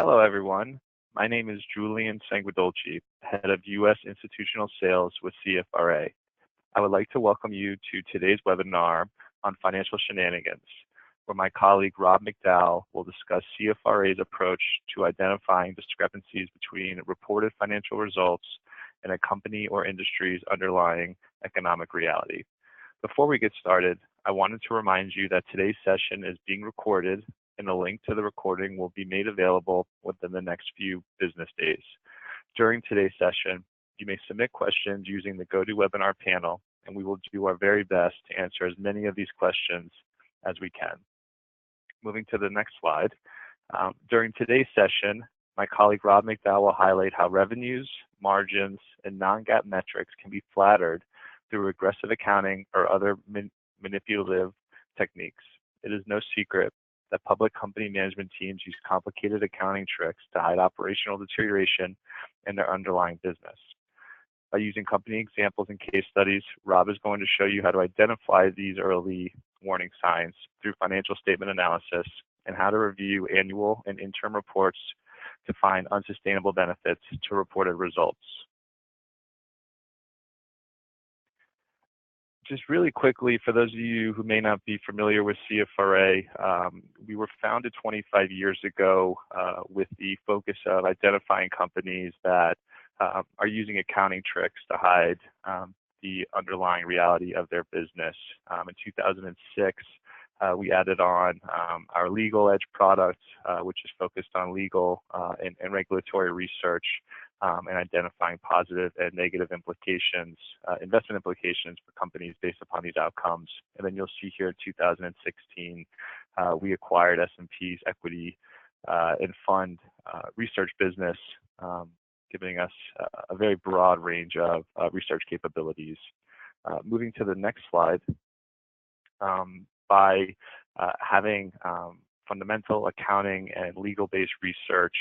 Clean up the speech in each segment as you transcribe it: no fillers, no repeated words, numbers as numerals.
Hello, everyone. My name is Julian Sanguidolci, Head of U.S. Institutional Sales with CFRA. I would like to welcome you to today's webinar on Financial Shenanigans, where my colleague Rob McDowell will discuss CFRA's approach to identifying discrepancies between reported financial results and a company or industry's underlying economic reality. Before we get started, I wanted to remind you that today's session is being recorded, and a link to the recording will be made available within the next few business days. During today's session, you may submit questions using the GoToWebinar panel, and we will do our very best to answer as many of these questions as we can. Moving to the next slide. During today's session, my colleague Rob McDowell will highlight how revenues, margins, and non-GAAP metrics can be flattered through aggressive accounting or other manipulative techniques. It is no secret that public company management teams use complicated accounting tricks to hide operational deterioration in their underlying business. By using company examples and case studies, Rob is going to show you how to identify these early warning signs through financial statement analysis and how to review annual and interim reports to find unsustainable benefits to reported results. Just really quickly, for those of you who may not be familiar with CFRA, we were founded 25 years ago with the focus of identifying companies that are using accounting tricks to hide the underlying reality of their business. In 2006, we added on our Legal Edge product, which is focused on legal and regulatory research and identifying positive and negative implications, investment implications for companies based upon these outcomes. And then you'll see here in 2016, we acquired S&P's equity and fund research business, giving us a very broad range of research capabilities. Moving to the next slide, by having fundamental accounting and legal-based research,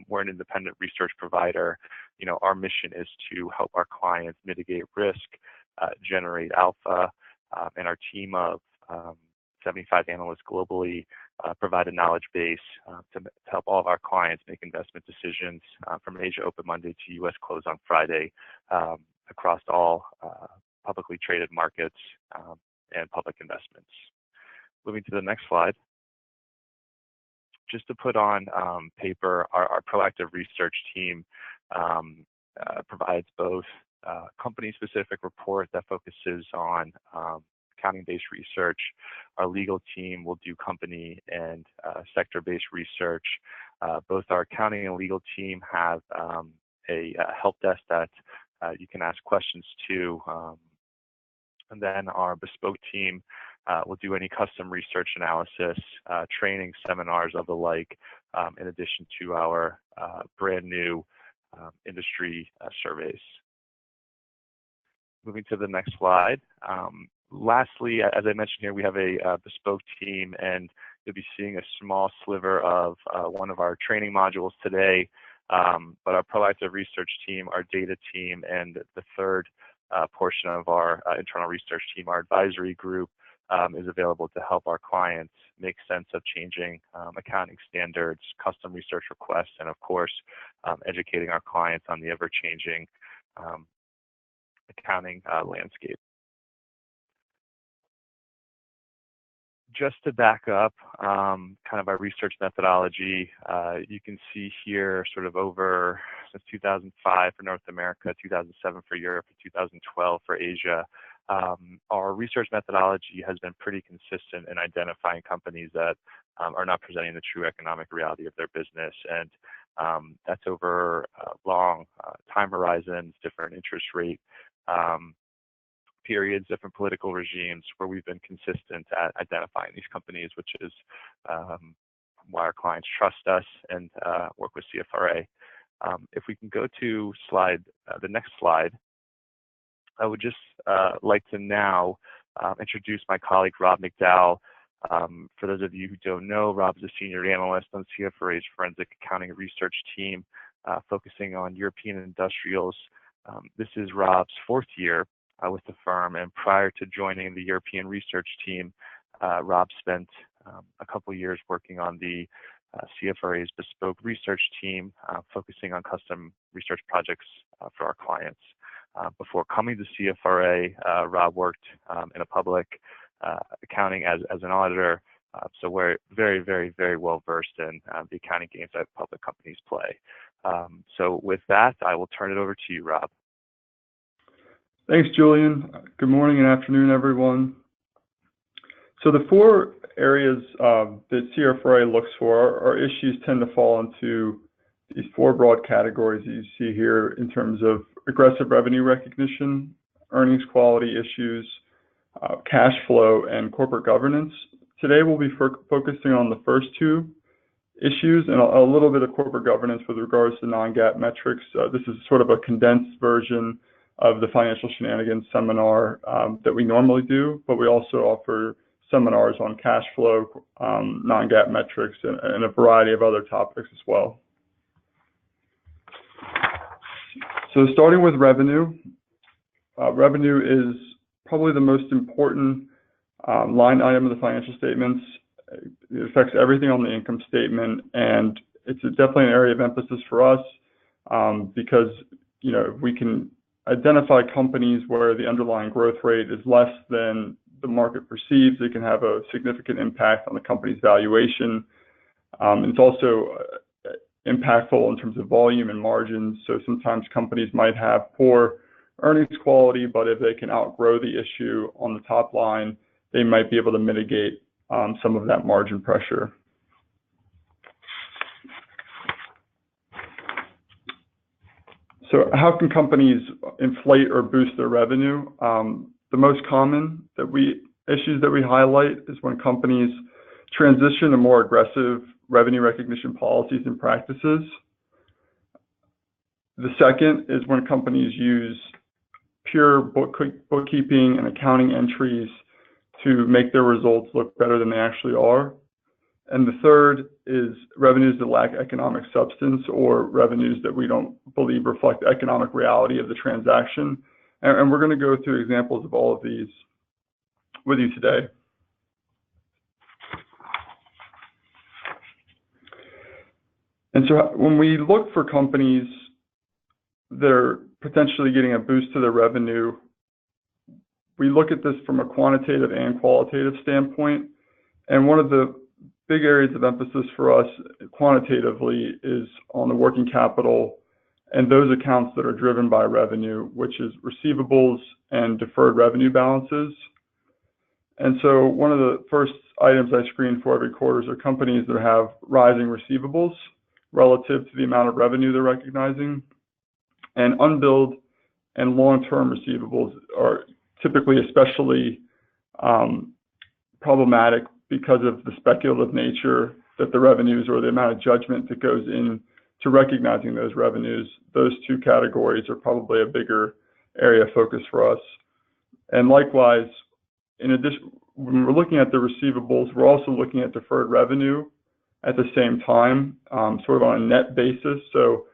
we're an independent research provider. You know, our mission is to help our clients mitigate risk, generate alpha, and our team of 75 analysts globally provide a knowledge base to help all of our clients make investment decisions from Asia Open Monday to U.S. close on Friday across all publicly traded markets and public investments. Moving to the next slide. Just to put on paper, our proactive research team provides both company-specific report that focuses on accounting-based research. Our legal team will do company and sector-based research. Both our accounting and legal team have a help desk that you can ask questions to. And then our bespoke team will do any custom research analysis, training, seminars of the like, in addition to our brand new industry surveys. Moving to the next slide. Lastly, as I mentioned here, we have a bespoke team, and you'll be seeing a small sliver of one of our training modules today. But our proactive research team, our data team, and the third portion of our internal research team, our advisory group, is available to help our clients make sense of changing accounting standards, custom research requests, and of course, educating our clients on the ever-changing accounting landscape. Just to back up kind of our research methodology, you can see here sort of over since 2005 for North America, 2007 for Europe, and 2012 for Asia. Our research methodology has been pretty consistent in identifying companies that are not presenting the true economic reality of their business. And that's over long time horizons, different interest rate periods, different political regimes, where we've been consistent at identifying these companies, which is why our clients trust us and work with CFRA. If we can go to the next slide, I would just like to now introduce my colleague, Rob McDowell. For those of you who don't know, Rob is a senior analyst on CFRA's forensic accounting and research team, focusing on European industrials. This is Rob's fourth year with the firm, and prior to joining the European research team, Rob spent a couple years working on the CFRA's bespoke research team, focusing on custom research projects for our clients. Before coming to CFRA, Rob worked in a public accounting as an auditor, so we're very well versed in the accounting games that public companies play. So with that, I will turn it over to you, Rob. Thanks, Julian. Good morning and afternoon, everyone. So the four areas that CFRA looks for, our issues tend to fall into these four broad categories that you see here in terms of aggressive revenue recognition, earnings quality issues, cash flow, and corporate governance. Today we'll be focusing on the first two issues and a little bit of corporate governance with regards to non-GAAP metrics. This is sort of a condensed version of the Financial Shenanigans seminar that we normally do, but we also offer seminars on cash flow, non-GAAP metrics, and a variety of other topics as well. So starting with revenue, revenue is probably the most important line item of the financial statements. It affects everything on the income statement, and it's definitely an area of emphasis for us because if we can identify companies where the underlying growth rate is less than the market perceives, it can have a significant impact on the company's valuation. It's also impactful in terms of volume and margins. So sometimes companies might have poor earnings quality, but if they can outgrow the issue on the top line, they might be able to mitigate some of that margin pressure. So how can companies inflate or boost their revenue? The most common issues that we highlight is when companies transition to more aggressive revenue recognition policies and practices. The second is when companies use pure bookkeeping and accounting entries to make their results look better than they actually are. And the third is revenues that lack economic substance or revenues that we don't believe reflect the economic reality of the transaction. And we're going to go through examples of all of these with you today. And so when we look for companies that are potentially getting a boost to their revenue, we look at this from a quantitative and qualitative standpoint. And one of the big areas of emphasis for us quantitatively is on the working capital and those accounts that are driven by revenue, which is receivables and deferred revenue balances. And so one of the first items I screen for every quarter are companies that have rising receivables relative to the amount of revenue they're recognizing. And unbilled and long-term receivables are typically especially problematic because of the speculative nature that the revenues or the amount of judgment that goes into recognizing those revenues. Those two categories are probably a bigger area of focus for us. And likewise, in addition, when we're looking at the receivables, we're also looking at deferred revenue at the same time, sort of on a net basis. So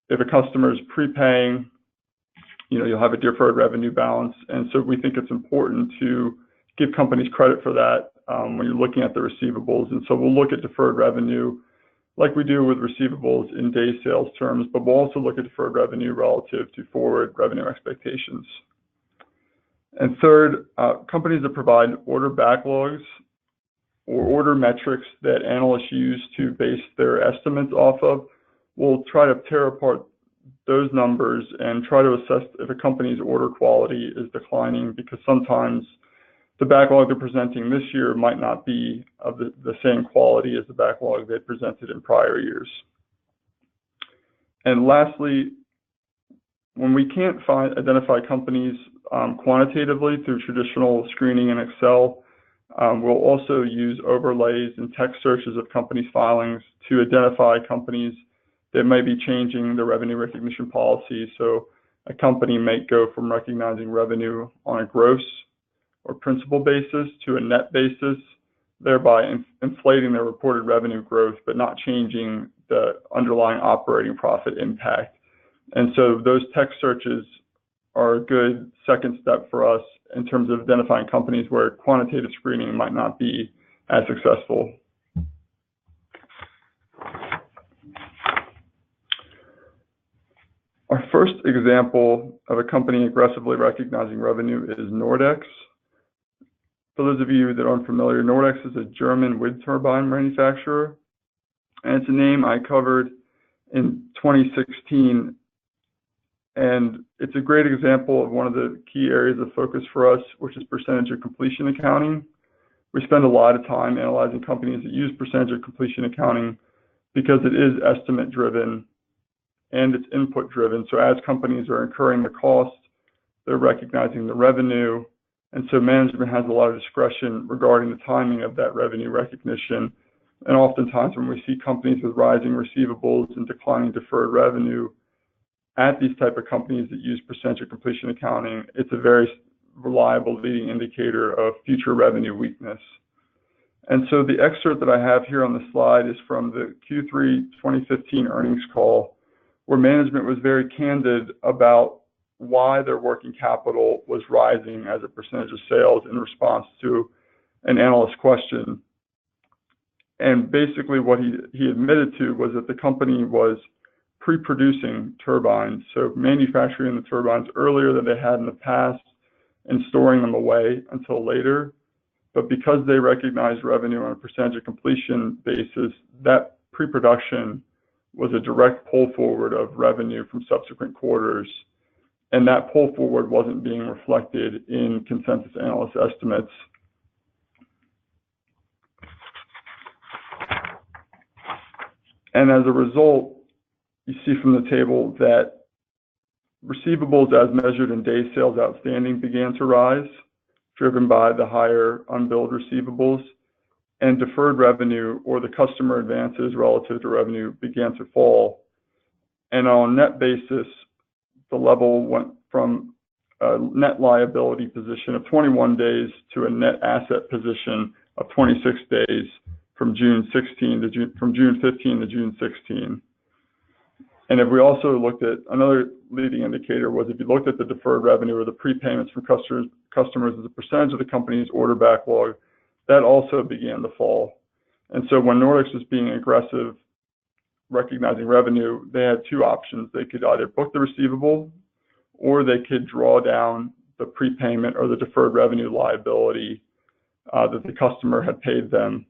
if a customer is prepaying, you'll have a deferred revenue balance. And so we think it's important to give companies credit for that when you're looking at the receivables. And so we'll look at deferred revenue like we do with receivables in day sales terms, but we'll also look at deferred revenue relative to forward revenue expectations. And third, companies that provide order backlogs or order metrics that analysts use to base their estimates off of, we'll try to tear apart those numbers and try to assess if a company's order quality is declining, because sometimes the backlog they're presenting this year might not be of the same quality as the backlog they presented in prior years. And lastly, when we can't identify companies quantitatively through traditional screening in Excel, we'll also use overlays and text searches of companies' filings to identify companies that may be changing the revenue recognition policy. So a company may go from recognizing revenue on a gross or principal basis to a net basis, thereby inflating their reported revenue growth, but not changing the underlying operating profit impact. And so those text searches are a good second step for us in terms of identifying companies where quantitative screening might not be as successful. Our first example of a company aggressively recognizing revenue is Nordex. For those of you that aren't familiar, Nordex is a German wind turbine manufacturer, and it's a name I covered in 2016, and it's a great example of one of the key areas of focus for us, which is percentage of completion accounting. We spend a lot of time analyzing companies that use percentage of completion accounting because it is estimate driven and it's input driven. So as companies are incurring the cost, they're recognizing the revenue. And so management has a lot of discretion regarding the timing of that revenue recognition. And oftentimes when we see companies with rising receivables and declining deferred revenue at these type of companies that use percentage of completion accounting, it's a very reliable leading indicator of future revenue weakness. And so the excerpt that I have here on the slide is from the Q3 2015 earnings call, where management was very candid about why their working capital was rising as a percentage of sales in response to an analyst question. And basically what he admitted to was that the company was pre-producing turbines, so manufacturing the turbines earlier than they had in the past and storing them away until later. But because they recognized revenue on a percentage of completion basis, that pre-production was a direct pull forward of revenue from subsequent quarters. And that pull forward wasn't being reflected in consensus analyst estimates. And as a result, you see from the table that receivables as measured in days sales outstanding began to rise, driven by the higher unbilled receivables, and deferred revenue, or the customer advances relative to revenue, began to fall. And on a net basis, the level went from a net liability position of 21 days to a net asset position of 26 days from June 15 to June 16. And if we also looked at another leading indicator was if you looked at the deferred revenue or the prepayments from customers as a percentage of the company's order backlog, that also began to fall. And so when Nordex was being aggressive recognizing revenue, they had two options. They could either book the receivable or they could draw down the prepayment or the deferred revenue liability that the customer had paid them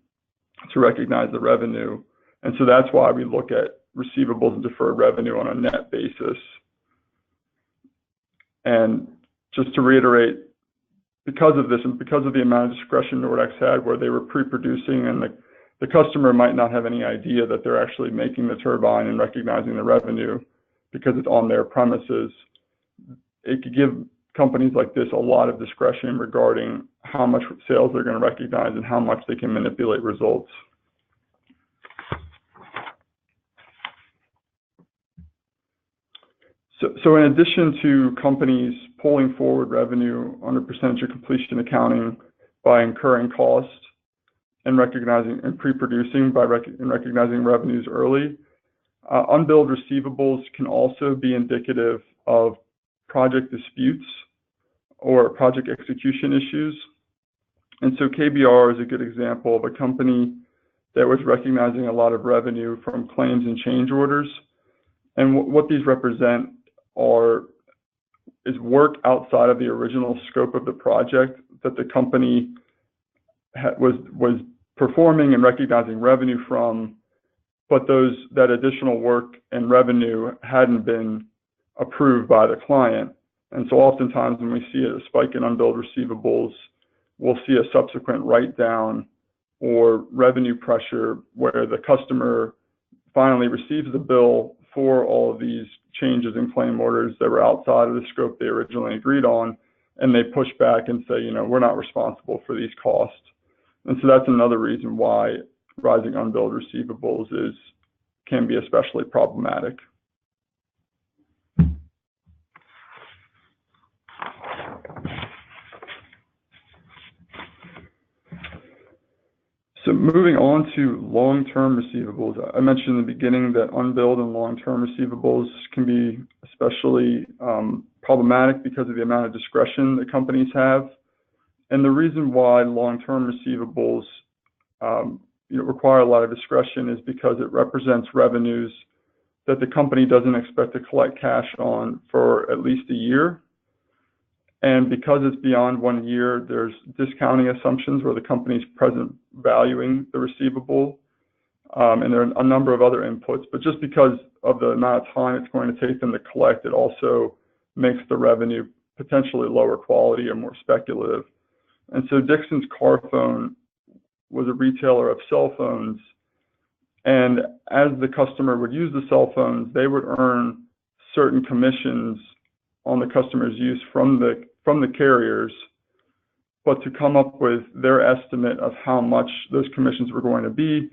to recognize the revenue. And so that's why we look at receivables and deferred revenue on a net basis. And just to reiterate, because of this and because of the amount of discretion Nordex had where they were pre-producing and the customer might not have any idea that they're actually making the turbine and recognizing the revenue because it's on their premises, it could give companies like this a lot of discretion regarding how much sales they're going to recognize and how much they can manipulate results. So in addition to companies pulling forward revenue under percentage of completion accounting by incurring costs and recognizing and pre-producing by recognizing revenues early, unbilled receivables can also be indicative of project disputes or project execution issues. And so KBR is a good example of a company that was recognizing a lot of revenue from claims and change orders. And what these represent is work outside of the original scope of the project that the company was performing and recognizing revenue from, but that additional work and revenue hadn't been approved by the client. And so oftentimes when we see a spike in unbilled receivables, we'll see a subsequent write-down or revenue pressure where the customer finally receives the bill for all of these changes in claim orders that were outside of the scope they originally agreed on, and they push back and say, we're not responsible for these costs. And so that's another reason why rising unbilled receivables can be especially problematic. So moving on to long-term receivables, I mentioned in the beginning that unbilled and long-term receivables can be especially problematic because of the amount of discretion that companies have. And the reason why long-term receivables require a lot of discretion is because it represents revenues that the company doesn't expect to collect cash on for at least a year. And because it's beyond 1 year, there's discounting assumptions where the company's present valuing the receivable. And there are a number of other inputs, but just because of the amount of time it's going to take them to collect, it also makes the revenue potentially lower quality or more speculative. And so Dixon's Car Phone was a retailer of cell phones, and as the customer would use the cell phones, they would earn certain commissions on the customer's use from the carriers. But to come up with their estimate of how much those commissions were going to be,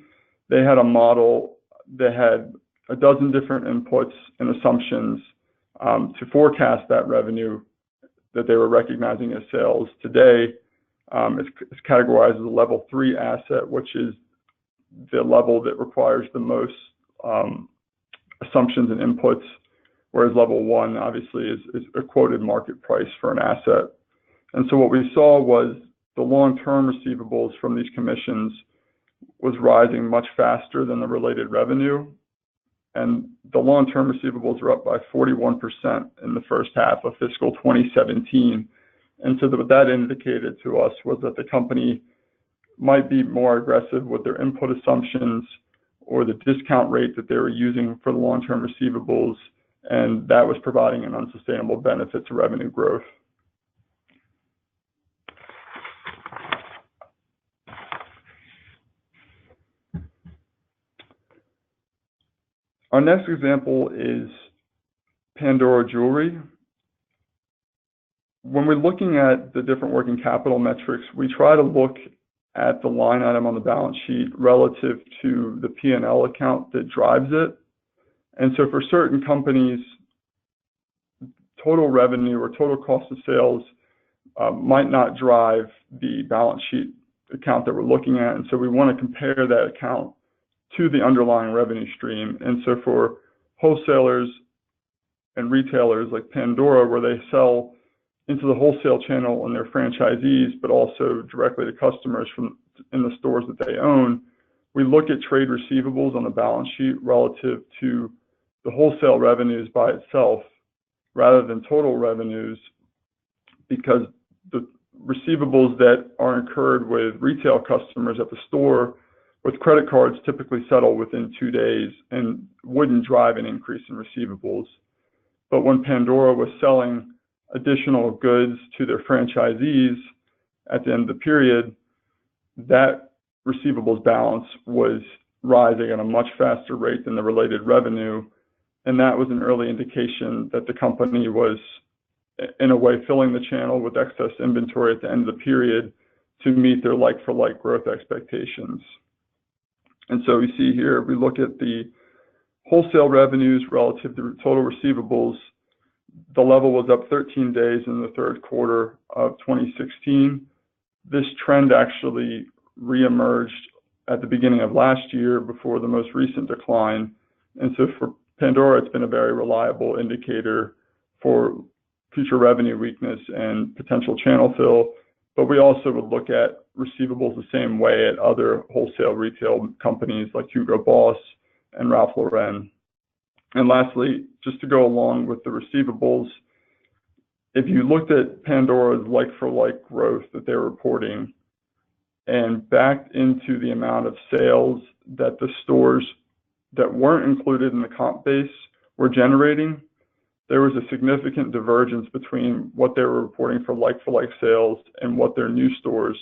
they had a model that had a dozen different inputs and assumptions to forecast that revenue that they were recognizing as sales. Today, it's categorized as a level 3 asset, which is the level that requires the most assumptions and inputs, whereas level 1 obviously is a quoted market price for an asset. And so what we saw was the long-term receivables from these commissions was rising much faster than the related revenue. And the long-term receivables are up by 41% in the first half of fiscal 2017. And so what that indicated to us was that the company might be more aggressive with their input assumptions or the discount rate that they were using for the long-term receivables, and that was providing an unsustainable benefit to revenue growth. Our next example is Pandora Jewelry. When we're looking at the different working capital metrics, we try to look at the line item on the balance sheet relative to the P&L account that drives it. And so for certain companies, total revenue or total cost of sales might not drive the balance sheet account that we're looking at. And so we want to compare that account to the underlying revenue stream. And so for wholesalers and retailers like Pandora, where they sell into the wholesale channel and their franchisees, but also directly to customers in the stores that they own, we look at trade receivables on the balance sheet relative to the wholesale revenues by itself rather than total revenues, because the receivables that are incurred with retail customers at the store with credit cards typically settle within 2 days and wouldn't drive an increase in receivables. But when Pandora was selling additional goods to their franchisees at the end of the period, that receivables balance was rising at a much faster rate than the related revenue. And that was an early indication that the company was, in a way, filling the channel with excess inventory at the end of the period to meet their like-for-like growth expectations. And so we see here, we look at the wholesale revenues relative to total receivables. The level was up 13 days in the third quarter of 2016. This trend actually reemerged at the beginning of last year before the most recent decline. And so for Pandora, it's been a very reliable indicator for future revenue weakness and potential channel fill. But we also would look at receivables the same way at other wholesale retail companies like Hugo Boss and Ralph Lauren. And lastly, just to go along with the receivables, if you looked at Pandora's like-for-like growth that they're reporting and backed into the amount of sales that the stores that weren't included in the comp base were generating, there was a significant divergence between what they were reporting for like-for-like sales and what their new stores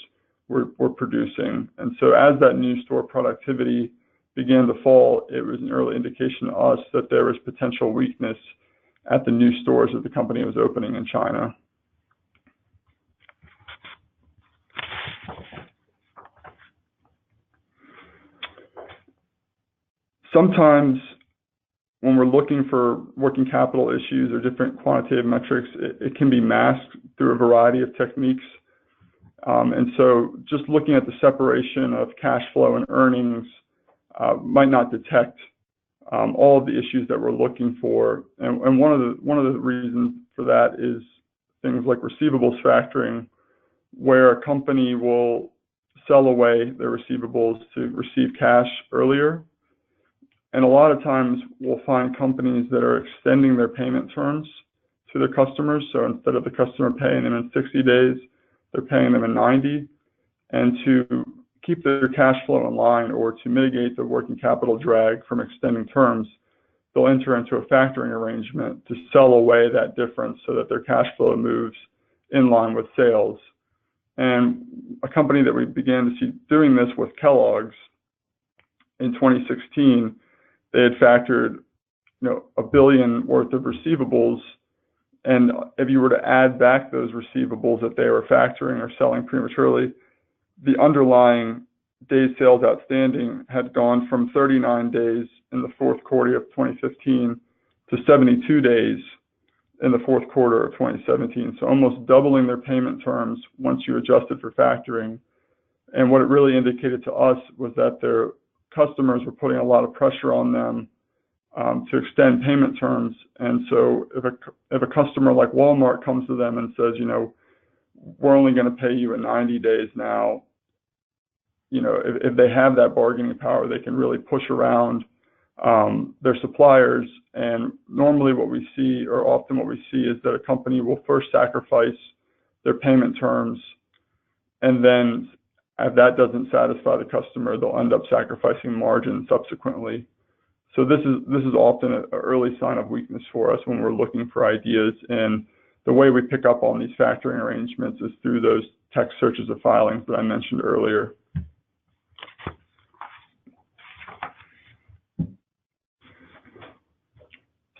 were producing. And so as that new store productivity began to fall, it was an early indication to us that there was potential weakness at the new stores that the company was opening in China. Sometimes when we're looking for working capital issues or different quantitative metrics, it can be masked through a variety of techniques. And so just looking at the separation of cash flow and earnings might not detect all of the issues that we're looking for. And one of the reasons for that is things like receivables factoring, where a company will sell away their receivables to receive cash earlier. And a lot of times we'll find companies that are extending their payment terms to their customers. So instead of the customer paying them in 60 days, they're paying them in 90. And to keep their cash flow in line or to mitigate the working capital drag from extending terms, they'll enter into a factoring arrangement to sell away that difference so that their cash flow moves in line with sales. And a company that we began to see doing this with Kellogg's in 2016, they had factored, $1 billion worth of receivables. And if you were to add back those receivables that they were factoring or selling prematurely, the underlying days sales outstanding had gone from 39 days in the fourth quarter of 2015 to 72 days in the fourth quarter of 2017. So almost doubling their payment terms once you adjusted for factoring. And what it really indicated to us was that their customers were putting a lot of pressure on them to extend payment terms. And so if a customer like Walmart comes to them and says, we're only going to pay you in 90 days now, if they have that bargaining power, they can really push around their suppliers. And normally what we see, or often what we see, is that a company will first sacrifice their payment terms, and then if that doesn't satisfy the customer, they'll end up sacrificing margin subsequently. So this is often an early sign of weakness for us when we're looking for ideas. And the way we pick up on these factoring arrangements is through those text searches of filings that I mentioned earlier.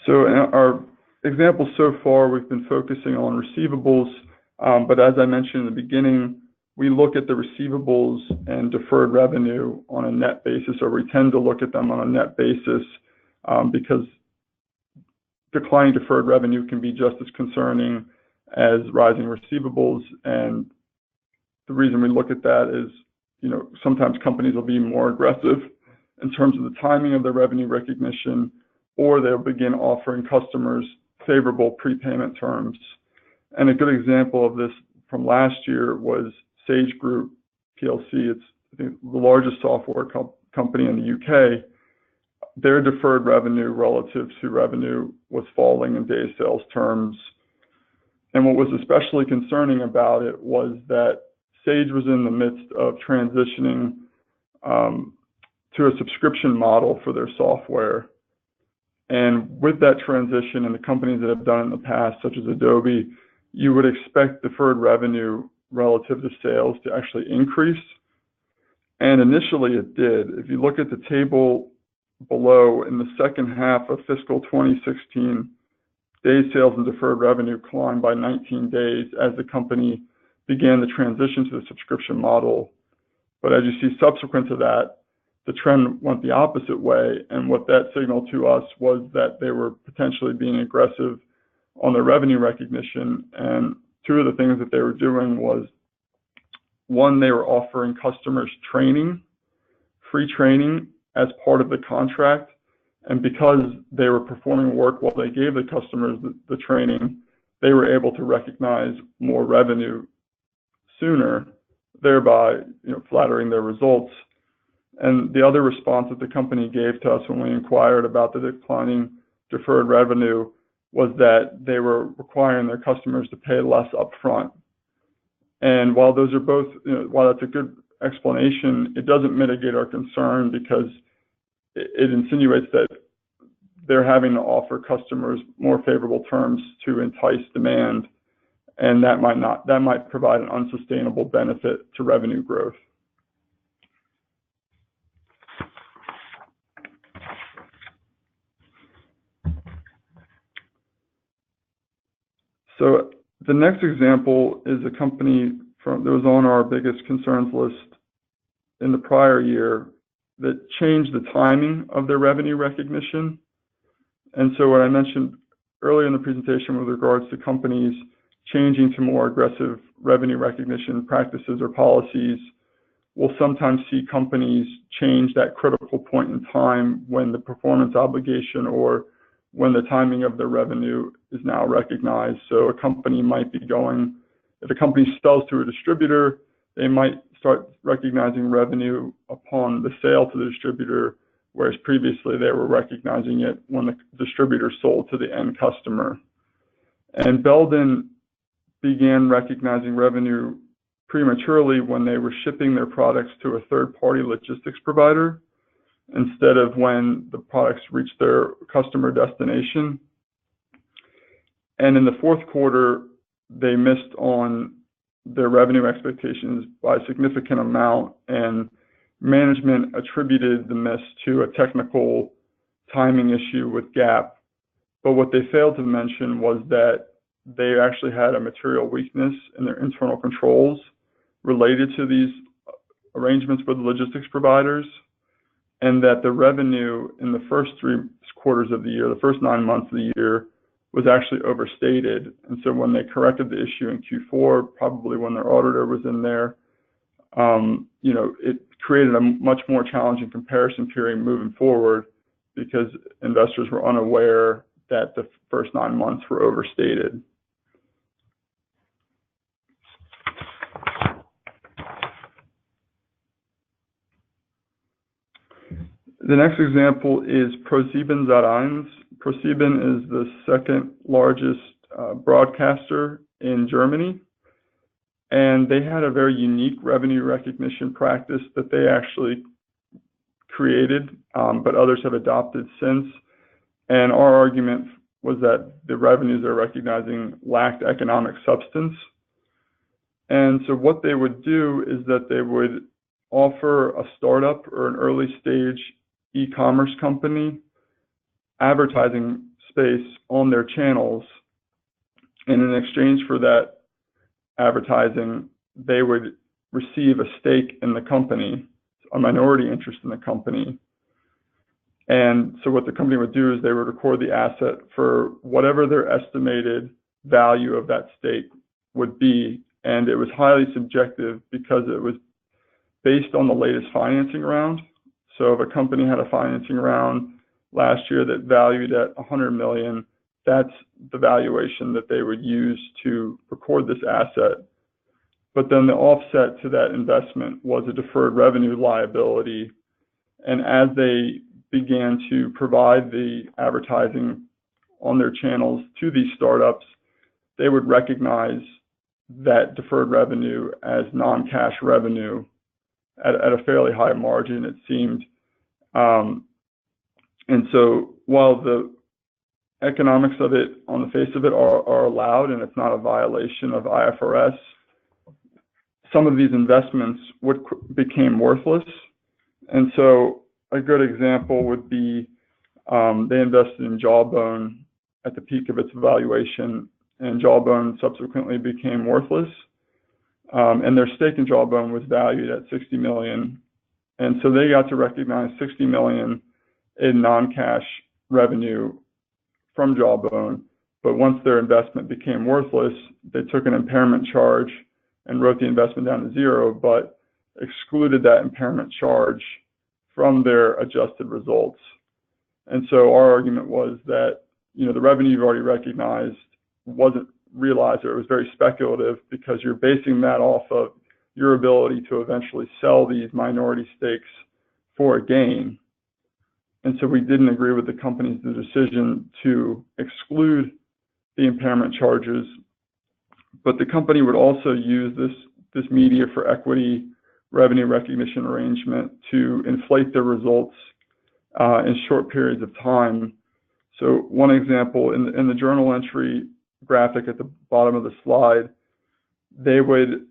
So in our examples so far, we've been focusing on receivables, but as I mentioned in the beginning, we look at the receivables and deferred revenue on a net basis, or we tend to look at them on a net basis because declining deferred revenue can be just as concerning as rising receivables. And the reason we look at that is, sometimes companies will be more aggressive in terms of the timing of their revenue recognition, or they'll begin offering customers favorable prepayment terms. And a good example of this from last year was Sage Group PLC. It's, I think, the largest software company in the UK. Their deferred revenue relative to revenue was falling in days sales terms. And what was especially concerning about it was that Sage was in the midst of transitioning to a subscription model for their software. And with that transition, and the companies that have done it in the past, such as Adobe, you would expect deferred revenue relative to sales to actually increase. And initially it did. If you look at the table below, in the second half of fiscal 2016, days sales and deferred revenue climbed by 19 days as the company began the transition to the subscription model. But as you see subsequent to that, the trend went the opposite way. And what that signaled to us was that they were potentially being aggressive on their revenue recognition. And two of the things that they were doing was, one, they were offering customers training, free training as part of the contract. And because they were performing work while they gave the customers the training, they were able to recognize more revenue sooner, thereby flattering their results. And the other response that the company gave to us when we inquired about the declining deferred revenue was that they were requiring their customers to pay less upfront. And while those are both, while that's a good explanation, it doesn't mitigate our concern, because it insinuates that they're having to offer customers more favorable terms to entice demand, and that might provide an unsustainable benefit to revenue growth. So the next example is a company that was on our biggest concerns list in the prior year that changed the timing of their revenue recognition. And so what I mentioned earlier in the presentation with regards to companies changing to more aggressive revenue recognition practices or policies, we'll sometimes see companies change that critical point in time when the performance obligation or when the timing of their revenue is now recognized. So a company might be going, if a company sells to a distributor, they might start recognizing revenue upon the sale to the distributor, whereas previously they were recognizing it when the distributor sold to the end customer. And Belden began recognizing revenue prematurely when they were shipping their products to a third-party logistics provider instead of when the products reached their customer destination. And in the fourth quarter, they missed on their revenue expectations by a significant amount, and management attributed the miss to a technical timing issue with GAAP. But what they failed to mention was that they actually had a material weakness in their internal controls related to these arrangements with the logistics providers, and that the revenue in the first 3 quarters of the year, the first 9 months of the year, was actually overstated. And so when they corrected the issue in Q4, probably when their auditor was in there, it created a much more challenging comparison period moving forward because investors were unaware that the first 9 months were overstated. The next example is ProSieben.1. ProSieben is the second largest broadcaster in Germany, and they had a very unique revenue recognition practice that they actually created, but others have adopted since. And our argument was that the revenues they're recognizing lacked economic substance. And so what they would do is that they would offer a startup or an early stage e-commerce company advertising space on their channels, and in exchange for that advertising, they would receive a stake in the company, a minority interest in the company. And so what the company would do is they would record the asset for whatever their estimated value of that stake would be, and it was highly subjective because it was based on the latest financing round. So if a company had a financing round last year that valued at 100 million, that's the valuation that they would use to record this asset. But then the offset to that investment was a deferred revenue liability. And as they began to provide the advertising on their channels to these startups, they would recognize that deferred revenue as non-cash revenue at a fairly high margin, it seemed. And so while the economics of it on the face of it are allowed and it's not a violation of IFRS, some of these investments became worthless. And so a good example would be they invested in Jawbone at the peak of its valuation, and Jawbone subsequently became worthless. And their stake in Jawbone was valued at 60 million. And so they got to recognize 60 million in non-cash revenue from Jawbone. But once their investment became worthless, they took an impairment charge and wrote the investment down to zero, but excluded that impairment charge from their adjusted results. And so our argument was that, the revenue you've already recognized wasn't realized, or it was very speculative because you're basing that off of your ability to eventually sell these minority stakes for a gain. And so we didn't agree with the company's decision to exclude the impairment charges, but the company would also use this media for equity revenue recognition arrangement to inflate their results in short periods of time. So one example, in the journal entry graphic at the bottom of the slide, they would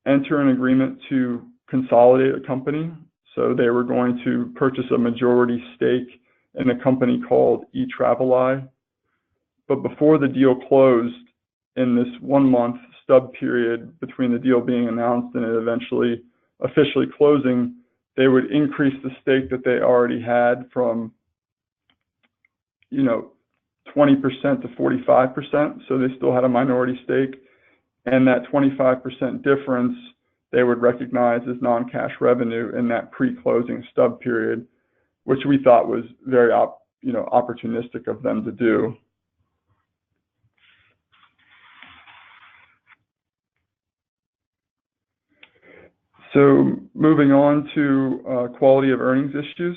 enter an agreement to consolidate a company. So they were going to purchase a majority stake in a company called eTraveli. But before the deal closed, in this 1 month stub period between the deal being announced and it eventually officially closing, they would increase the stake that they already had from 20% to 45%. So they still had a minority stake. And that 25% difference they would recognize as non-cash revenue in that pre-closing stub period, which we thought was very opportunistic of them to do. So moving on to quality of earnings issues.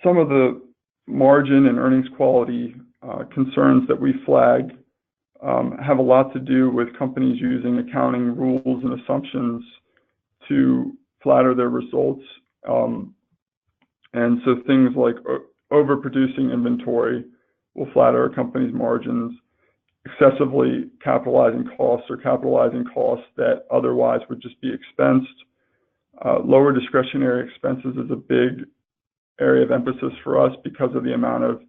some of the margin and earnings quality concerns that we flag have a lot to do with companies using accounting rules and assumptions to flatter their results. And so things like overproducing inventory will flatter a company's margins, excessively capitalizing costs or capitalizing costs that otherwise would just be expensed. Lower discretionary expenses is a big area of emphasis for us because of the amount of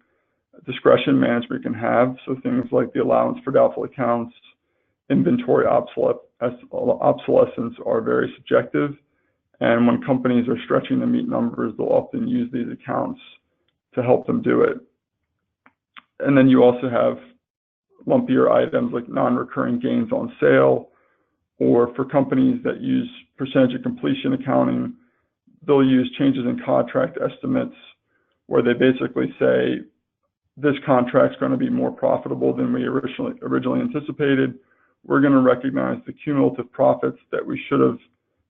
discretion management can have. So things like the allowance for doubtful accounts, inventory obsolescence are very subjective. And when companies are stretching to meet numbers, they'll often use these accounts to help them do it. And then you also have lumpier items like non-recurring gains on sale, or for companies that use percentage of completion accounting, they'll use changes in contract estimates where they basically say, this contract's going to be more profitable than we originally anticipated. We're going to recognize the cumulative profits that we should have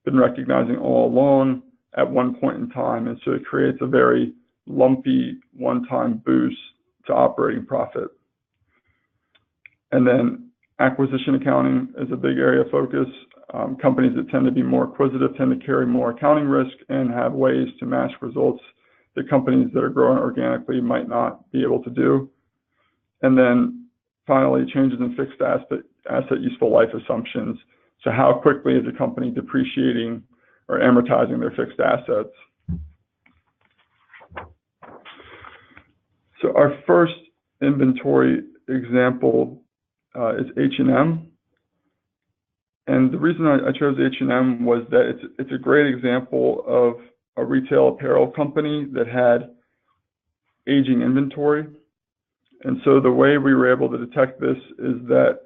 been recognizing all along at one point in time. And so it creates a very lumpy one-time boost to operating profit. And then acquisition accounting is a big area of focus. Companies that tend to be more acquisitive tend to carry more accounting risk and have ways to mask results that companies that are growing organically might not be able to do. And then finally, changes in fixed asset useful life assumptions. So how quickly is a company depreciating or amortizing their fixed assets? So our first inventory example is H&M. And the reason I chose H&M was that it's a great example of a retail apparel company that had aging inventory. And so the way we were able to detect this is that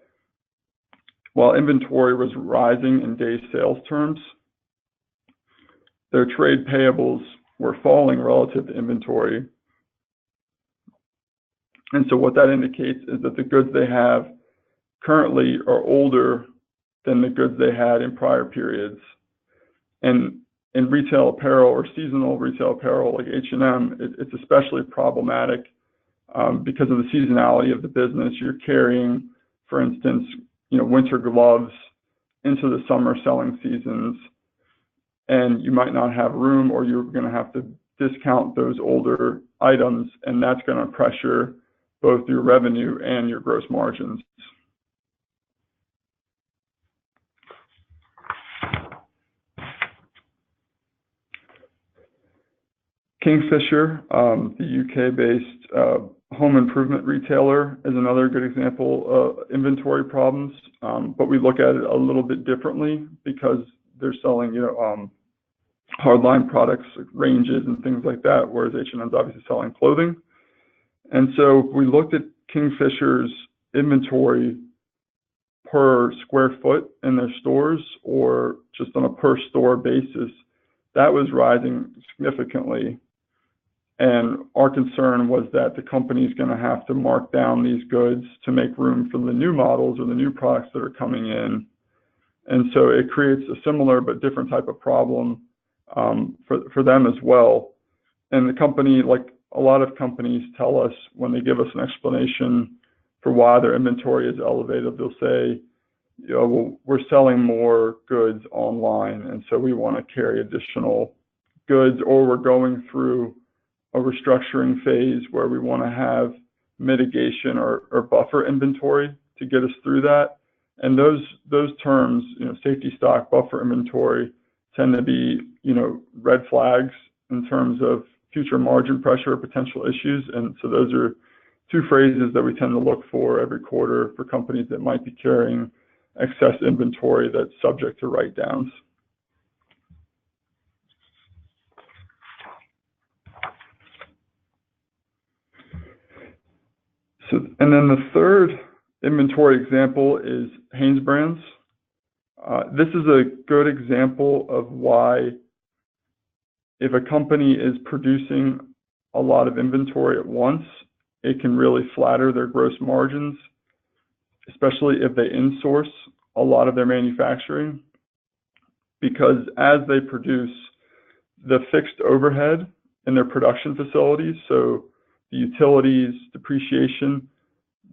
while inventory was rising in days sales terms, their trade payables were falling relative to inventory. And so what that indicates is that the goods they have currently are older than the goods they had in prior periods. And in retail apparel or seasonal retail apparel like H&M, it's especially problematic because of the seasonality of the business. You're carrying, for instance, winter gloves into the summer selling seasons, and you might not have room, or you're going to have to discount those older items, and that's going to pressure both your revenue and your gross margins. Kingfisher, the UK-based home improvement retailer, is another good example of inventory problems, but we look at it a little bit differently because they're selling, hardline products, like ranges and things like that, whereas H&M's obviously selling clothing. And so we looked at Kingfisher's inventory per square foot in their stores, or just on a per store basis. That was rising significantly. And our concern was that the company is going to have to mark down these goods to make room for the new models or the new products that are coming in. And so it creates a similar but different type of problem for them as well. And the company, like a lot of companies, tell us when they give us an explanation for why their inventory is elevated, they'll say, well, we're selling more goods online, and so we want to carry additional goods, or we're going through a restructuring phase where we want to have mitigation or buffer inventory to get us through that. And those terms, safety stock, buffer inventory, tend to be, red flags in terms of future margin pressure or potential issues. And so those are two phrases that we tend to look for every quarter for companies that might be carrying excess inventory that's subject to write-downs. So, and then the third inventory example is Hanesbrands. This is a good example of why, if a company is producing a lot of inventory at once, it can really flatter their gross margins, especially if they insource a lot of their manufacturing, because as they produce, the fixed overhead in their production facilities. So the utilities, depreciation,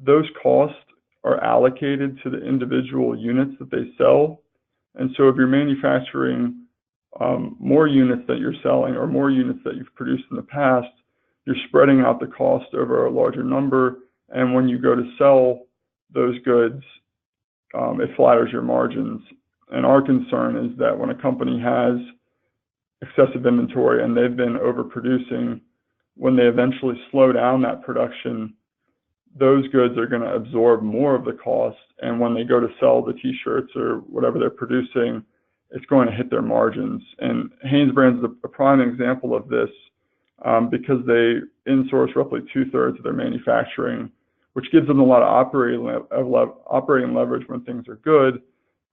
those costs are allocated to the individual units that they sell. And so if you're manufacturing more units that you're selling or more units that you've produced in the past, you're spreading out the cost over a larger number. And when you go to sell those goods, it flatters your margins. And our concern is that when a company has excessive inventory and they've been overproducing, when they eventually slow down that production, those goods are going to absorb more of the cost. And when they go to sell the t-shirts or whatever they're producing, it's going to hit their margins. And Hanesbrands is a prime example of this because they insource roughly 2/3 of their manufacturing, which gives them a lot of operating leverage when things are good.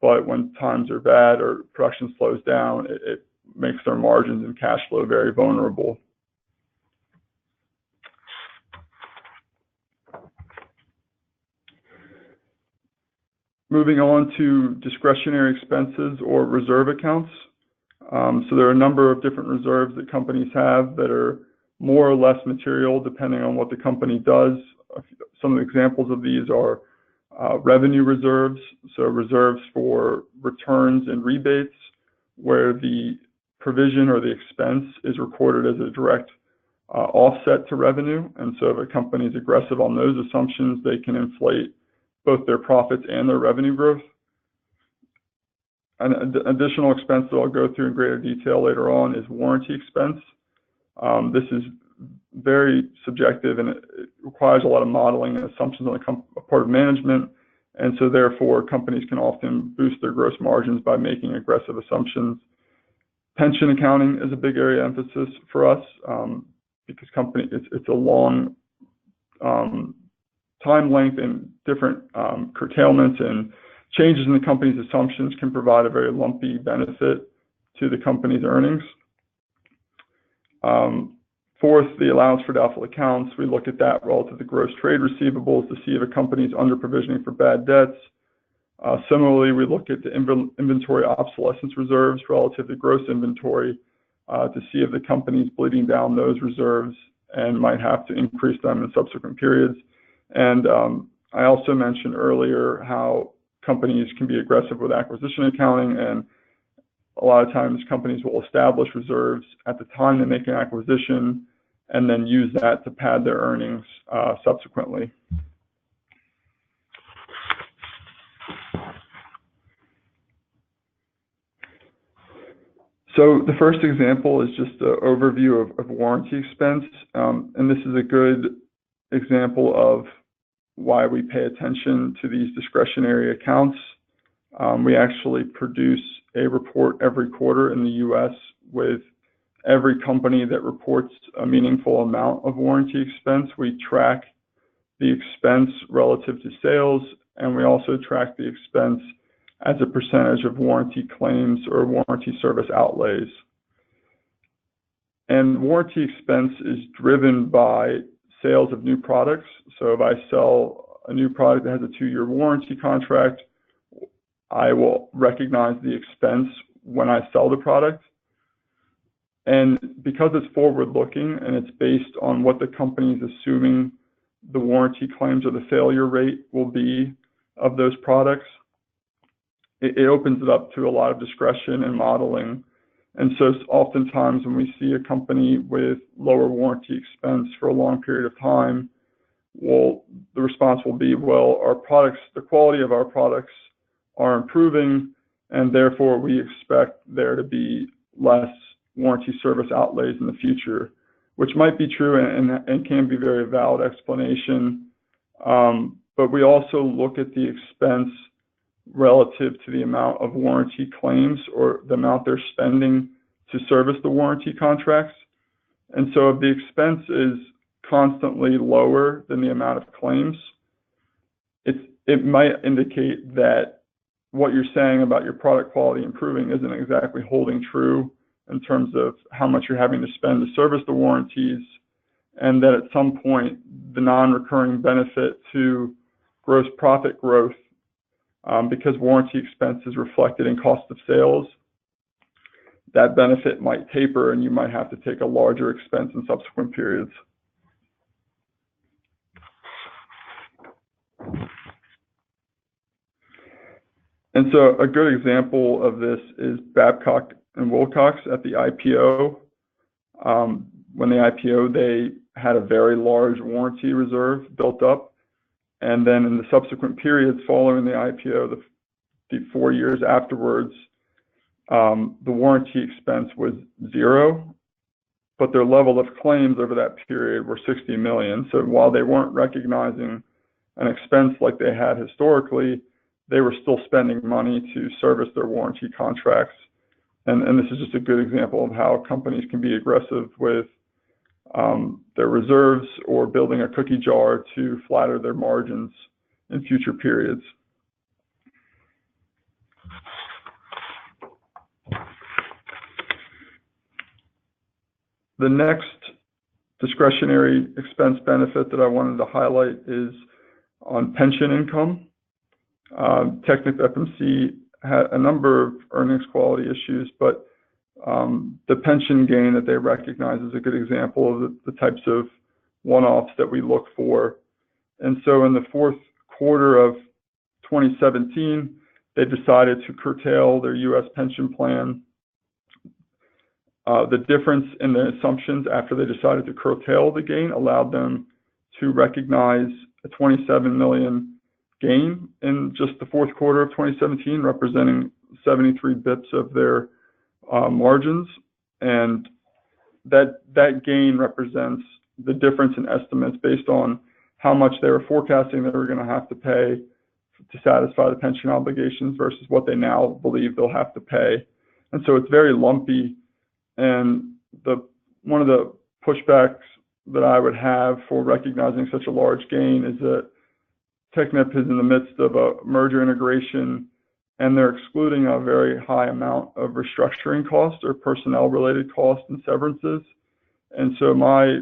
But when times are bad or production slows down, it makes their margins and cash flow very vulnerable. Moving on to discretionary expenses or reserve accounts. So there are a number of different reserves that companies have that are more or less material depending on what the company does. Some of the examples of these are revenue reserves, so reserves for returns and rebates, where the provision or the expense is recorded as a direct offset to revenue. And so if a company is aggressive on those assumptions, they can inflate both their profits and their revenue growth. An additional expense that I'll go through in greater detail later on is warranty expense. This is very subjective and it requires a lot of modeling and assumptions on the part of management. And so therefore, companies can often boost their gross margins by making aggressive assumptions. Pension accounting is a big area of emphasis for us because it's a long time length and different curtailments and changes in the company's assumptions can provide a very lumpy benefit to the company's earnings. Fourth, the allowance for doubtful accounts. We look at that relative to gross trade receivables to see if a company is under provisioning for bad debts. Similarly, we look at the inventory obsolescence reserves relative to gross inventory to see if the company is bleeding down those reserves and might have to increase them in subsequent periods. And I also mentioned earlier how companies can be aggressive with acquisition accounting, and a lot of times companies will establish reserves at the time they make an acquisition and then use that to pad their earnings subsequently. So the first example is just an overview of warranty expense, and this is a good example of why we pay attention to these discretionary accounts. We actually produce a report every quarter in the US with every company that reports a meaningful amount of warranty expense. We track the expense relative to sales, and we also track the expense as a percentage of warranty claims or warranty service outlays. And warranty expense is driven by sales of new products. So if I sell a new product that has a 2-year warranty contract, I will recognize the expense when I sell the product. And because it's forward-looking and it's based on what the company is assuming the warranty claims or the failure rate will be of those products, it opens it up to a lot of discretion and modeling. And so oftentimes when we see a company with lower warranty expense for a long period of time, well, the response will be, well, our products, the quality of our products are improving, and therefore we expect there to be less warranty service outlays in the future, which might be true and can be a very valid explanation. But we also look at the expense relative to the amount of warranty claims or the amount they're spending to service the warranty contracts. And so if the expense is constantly lower than the amount of claims, it might indicate that what you're saying about your product quality improving isn't exactly holding true in terms of how much you're having to spend to service the warranties, and that at some point the non-recurring benefit to gross profit growth, because warranty expense is reflected in cost of sales, that benefit might taper and you might have to take a larger expense in subsequent periods. And so a good example of this is Babcock and Wilcox at the IPO. When they IPO, they had a very large warranty reserve built up. And then in the subsequent periods following the IPO, the 4 years afterwards, the warranty expense was zero, but their level of claims over that period were 60 million. So while they weren't recognizing an expense like they had historically, they were still spending money to service their warranty contracts. And this is just a good example of how companies can be aggressive with their reserves or building a cookie jar to flatter their margins in future periods. The next discretionary expense benefit that I wanted to highlight is on pension income. Technip-FMC had a number of earnings quality issues, but the pension gain that they recognize is a good example of the types of one-offs that we look for. And so in the fourth quarter of 2017, they decided to curtail their U.S. pension plan. The difference in the assumptions after they decided to curtail the gain allowed them to recognize a 27 million gain in just the fourth quarter of 2017, representing 73 bips of their margins. And that gain represents the difference in estimates based on how much they were forecasting they were going to have to pay to satisfy the pension obligations versus what they now believe they'll have to pay. And so it's very lumpy. And one of the pushbacks that I would have for recognizing such a large gain is that Technip is in the midst of a merger integration, and they're excluding a very high amount of restructuring costs or personnel-related costs and severances. And so my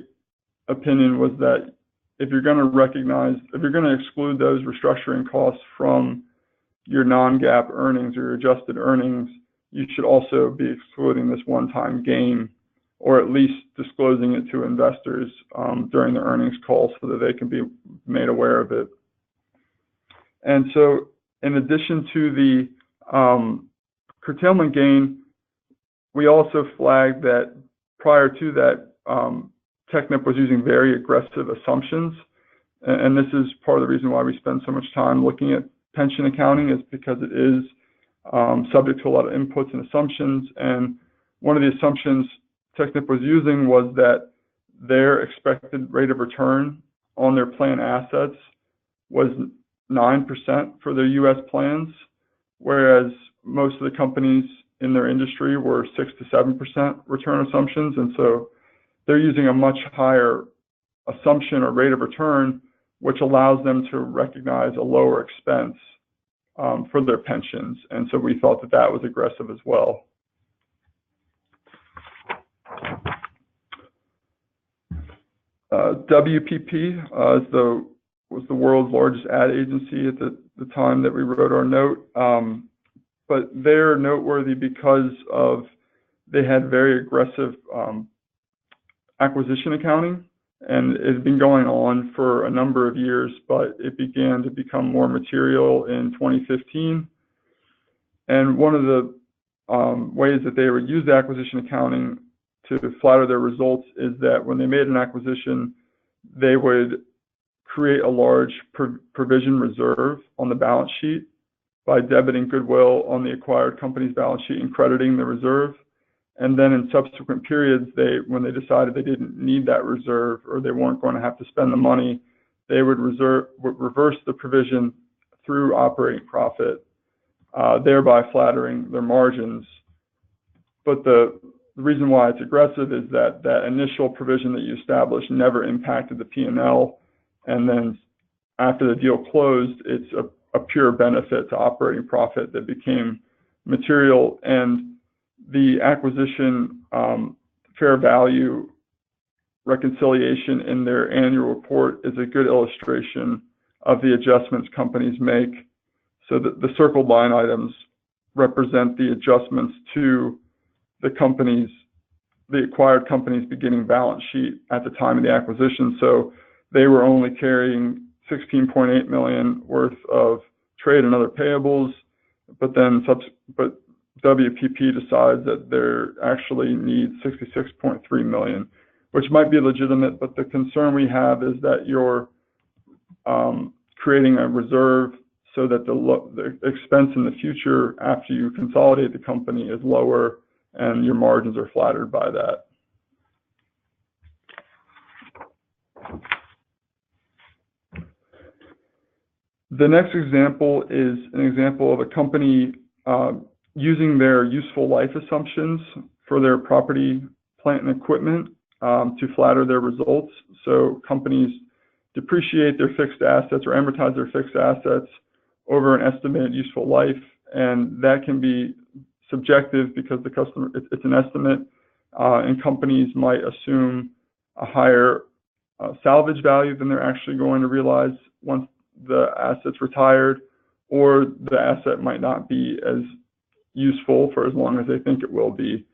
opinion was that if you're going to exclude those restructuring costs from your non-GAAP earnings or your adjusted earnings, you should also be excluding this one-time gain, or at least disclosing it to investors during the earnings call so that they can be made aware of it. And so in addition to the curtailment gain, we also flagged that prior to that, Technip was using very aggressive assumptions. And this is part of the reason why we spend so much time looking at pension accounting, is because it is subject to a lot of inputs and assumptions. And one of the assumptions Technip was using was that their expected rate of return on their plan assets was 9% for their U.S. plans, whereas most of the companies in their industry were 6 to 7% return assumptions. And so they're using a much higher assumption or rate of return, which allows them to recognize a lower expense for their pensions. And so we thought that that was aggressive as well. WPP was the world's largest ad agency at the time that we wrote our note. But they're noteworthy because they had very aggressive acquisition accounting, and it's been going on for a number of years, but it began to become more material in 2015. And one of the ways that they would use the acquisition accounting to flatter their results is that when they made an acquisition, they would create a large provision reserve on the balance sheet by debiting goodwill on the acquired company's balance sheet and crediting the reserve. And then in subsequent periods, when they decided they didn't need that reserve or they weren't going to have to spend the money, they would reverse the provision through operating profit, thereby flattering their margins. But the reason why it's aggressive is that that initial provision that you established never impacted the P&L. And then after the deal closed, it's a pure benefit to operating profit that became material. And the acquisition fair value reconciliation in their annual report is a good illustration of the adjustments companies make. So that the circled line items represent the adjustments to the acquired company's beginning balance sheet at the time of the acquisition. So they were only carrying $16.8 million worth of trade and other payables, but WPP decides that they actually need $66.3 million, which might be legitimate, but the concern we have is that you're creating a reserve so that the expense in the future after you consolidate the company is lower and your margins are flattered by that. The next example is an example of a company using their useful life assumptions for their property, plant, and equipment to flatter their results. So companies depreciate their fixed assets or amortize their fixed assets over an estimated useful life, and that can be subjective because it's an estimate, and companies might assume a higher salvage value than they're actually going to realize once the asset's retired, or the asset might not be as useful for as long as they think it will be.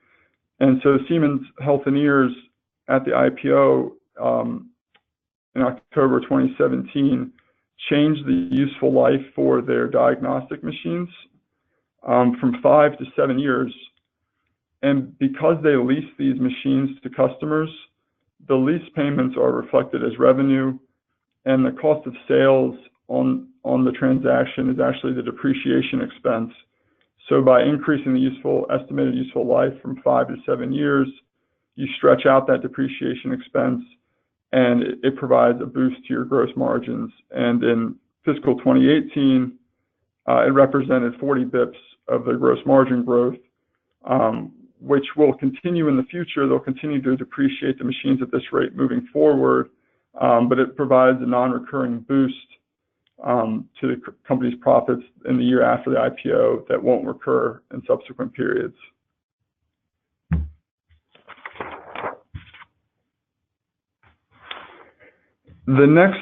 And so Siemens Healthineers at the IPO in October 2017 changed the useful life for their diagnostic machines from 5 to 7 years. And because they lease these machines to customers, the lease payments are reflected as revenue, and the cost of sales on the transaction is actually the depreciation expense. So by increasing the estimated useful life from 5 to 7 years, you stretch out that depreciation expense, and it provides a boost to your gross margins. And in fiscal 2018, it represented 40 bips of the gross margin growth, which will continue in the future. They'll continue to depreciate the machines at this rate moving forward, but it provides a non-recurring boost to the company's profits in the year after the IPO that won't recur in subsequent periods. The next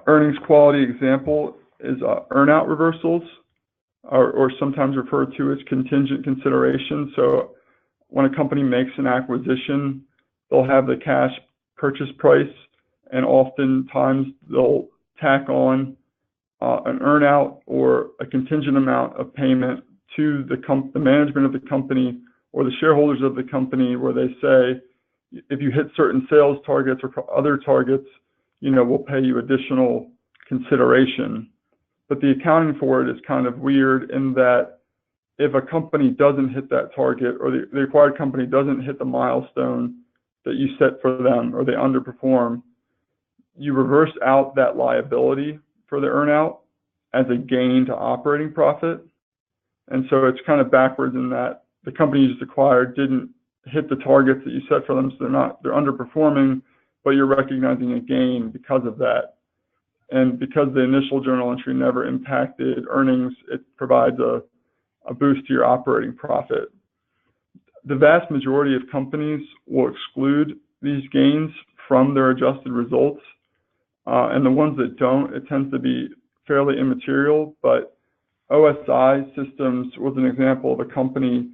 earnings quality example is earn-out reversals, or sometimes referred to as contingent consideration. So when a company makes an acquisition, they'll have the cash purchase price, and oftentimes they'll tack on an earn-out or a contingent amount of payment to the management of the company or the shareholders of the company, where they say, if you hit certain sales targets or other targets, we'll pay you additional consideration. But the accounting for it is kind of weird in that if a company doesn't hit that target, or the acquired company doesn't hit the milestone that you set for them, or they underperform, you reverse out that liability for the earn-out as a gain to operating profit. And so it's kind of backwards in that the company you just acquired didn't hit the targets that you set for them, so they're underperforming, but you're recognizing a gain because of that. And because the initial journal entry never impacted earnings, it provides a boost to your operating profit. The vast majority of companies will exclude these gains from their adjusted results, and the ones that don't, it tends to be fairly immaterial. But OSI Systems was an example of a company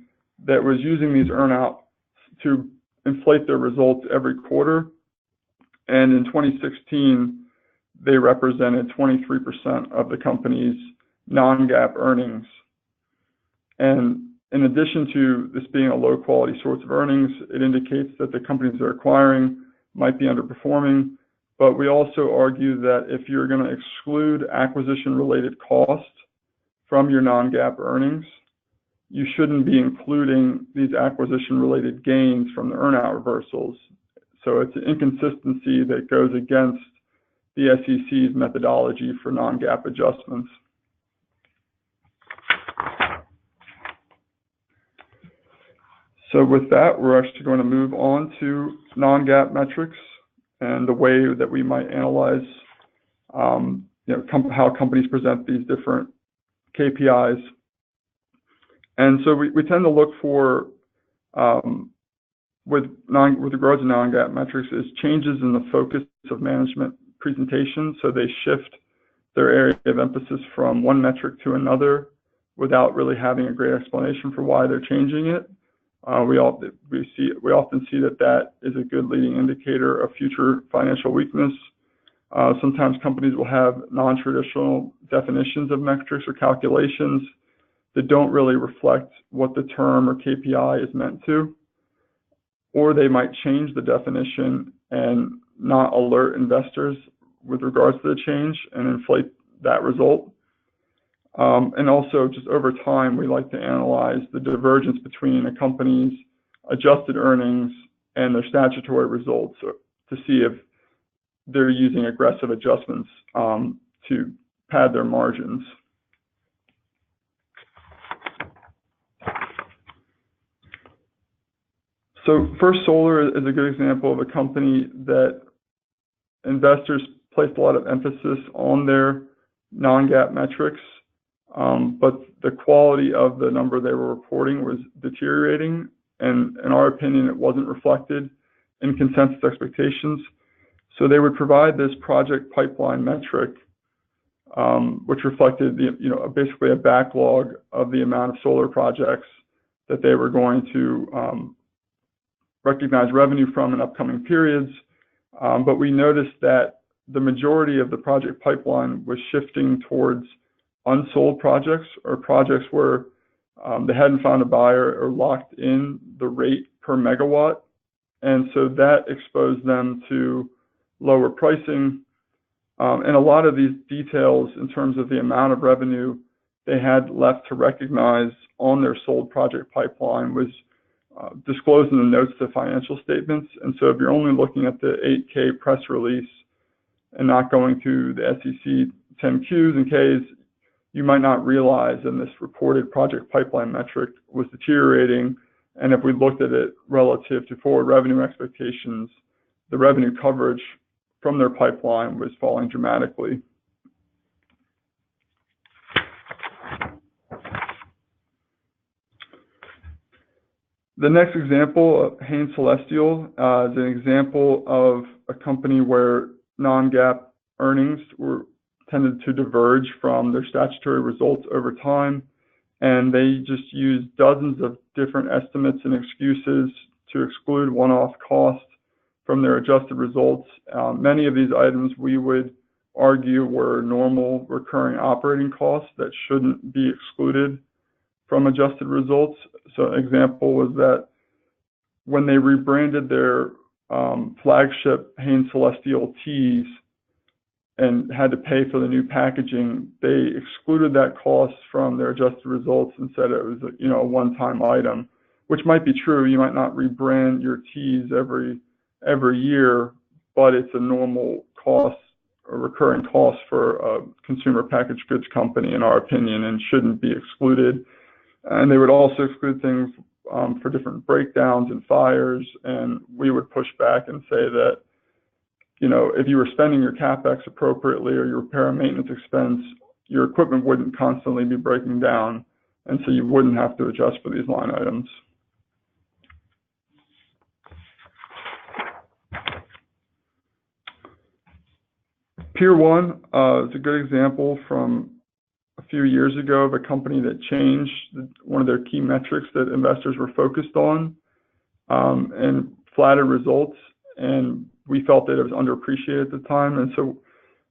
that was using these earn-outs to inflate their results every quarter. And in 2016, they represented 23% of the company's non-GAAP earnings. And in addition to this being a low-quality source of earnings, it indicates that the companies they're acquiring might be underperforming. But we also argue that if you're going to exclude acquisition-related costs from your non-GAAP earnings, you shouldn't be including these acquisition-related gains from the earn-out reversals. So it's an inconsistency that goes against the SEC's methodology for non-GAAP adjustments. So with that, we're actually going to move on to non-GAAP metrics and the way that we might analyze how companies present these different KPIs. And so we tend to look for, with regards to non-GAAP metrics, is changes in the focus of management presentation. So they shift their area of emphasis from one metric to another without really having a great explanation for why they're changing it. We often see that is a good leading indicator of future financial weakness. Sometimes companies will have non-traditional definitions of metrics or calculations that don't really reflect what the term or KPI is meant to, or they might change the definition and not alert investors with regards to the change and inflate that result. And also, just over time, we like to analyze the divergence between a company's adjusted earnings and their statutory results to see if they're using aggressive adjustments to pad their margins. So First Solar is a good example of a company that investors placed a lot of emphasis on their non-GAAP metrics, but the quality of the number they were reporting was deteriorating, and in our opinion, it wasn't reflected in consensus expectations. So they would provide this project pipeline metric, which reflected basically a backlog of the amount of solar projects that they were going to recognize revenue from in upcoming periods. But we noticed that the majority of the project pipeline was shifting towards unsold projects or projects where they hadn't found a buyer or locked in the rate per megawatt. And so that exposed them to lower pricing. And a lot of these details in terms of the amount of revenue they had left to recognize on their sold project pipeline was disclosed in the notes to financial statements. And so if you're only looking at the 8K press release and not going to the SEC 10Qs and Ks, you might not realize that this reported project pipeline metric was deteriorating. And if we looked at it relative to forward revenue expectations, the revenue coverage from their pipeline was falling dramatically. The next example, Hain Celestial, is an example of a company where non-GAAP earnings tended to diverge from their statutory results over time, and they just used dozens of different estimates and excuses to exclude one-off costs from their adjusted results. Many of these items we would argue were normal recurring operating costs that shouldn't be excluded from adjusted results. So an example was that when they rebranded their flagship Hain Celestial teas and had to pay for the new packaging, they excluded that cost from their adjusted results and said it was a one-time item, which might be true. You might not rebrand your teas every year, but it's a normal cost, a recurring cost for a consumer packaged goods company, in our opinion, and shouldn't be excluded. And they would also exclude things for different breakdowns and fires, and we would push back and say that, if you were spending your CapEx appropriately or your repair and maintenance expense, your equipment wouldn't constantly be breaking down, and so you wouldn't have to adjust for these line items. Pier 1 is a good example from a few years ago of a company that changed one of their key metrics that investors were focused on and flattered results, and we felt that it was underappreciated at the time. And so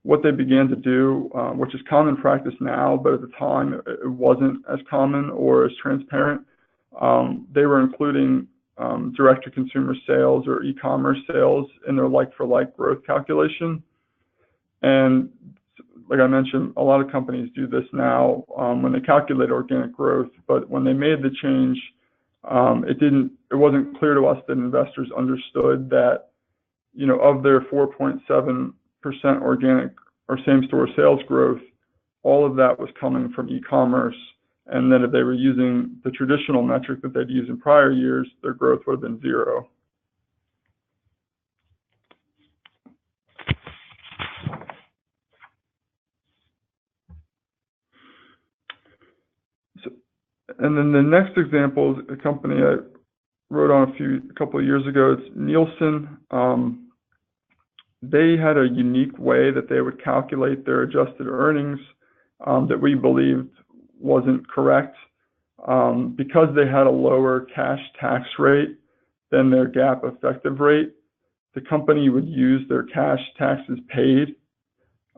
what they began to do, which is common practice now, but at the time it wasn't as common or as transparent, they were including direct-to-consumer sales or e-commerce sales in their like-for-like growth calculation. And like I mentioned, a lot of companies do this now when they calculate organic growth, but when they made the change, it wasn't clear to us that investors understood that, of their 4.7% organic or same-store sales growth, all of that was coming from e-commerce, and then if they were using the traditional metric that they'd used in prior years, their growth would have been zero. And then the next example is a company I wrote on a couple of years ago. It's Nielsen. They had a unique way that they would calculate their adjusted earnings that we believed wasn't correct. because they had a lower cash tax rate than their GAAP effective rate, the company would use their cash taxes paid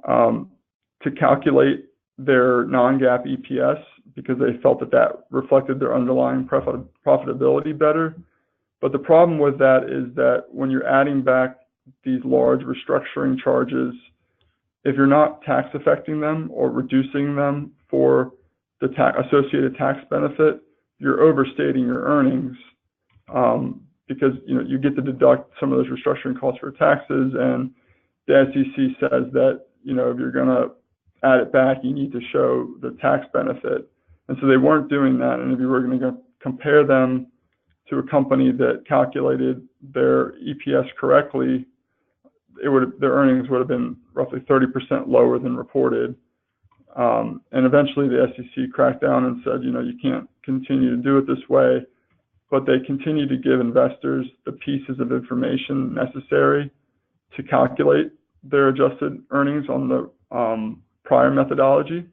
to calculate their non-GAAP EPS because they felt that that reflected their underlying profitability better. But the problem with that is that when you're adding back these large restructuring charges, if you're not tax affecting them or reducing them for the associated tax benefit, you're overstating your earnings because you get to deduct some of those restructuring costs for taxes, and the SEC says that if you're going to add it back, you need to show the tax benefit. And so they weren't doing that. And if you were going to compare them to a company that calculated their EPS correctly, their earnings would have been roughly 30% lower than reported. And eventually the SEC cracked down and said, you can't continue to do it this way. But they continue to give investors the pieces of information necessary to calculate their adjusted earnings on the prior methodology.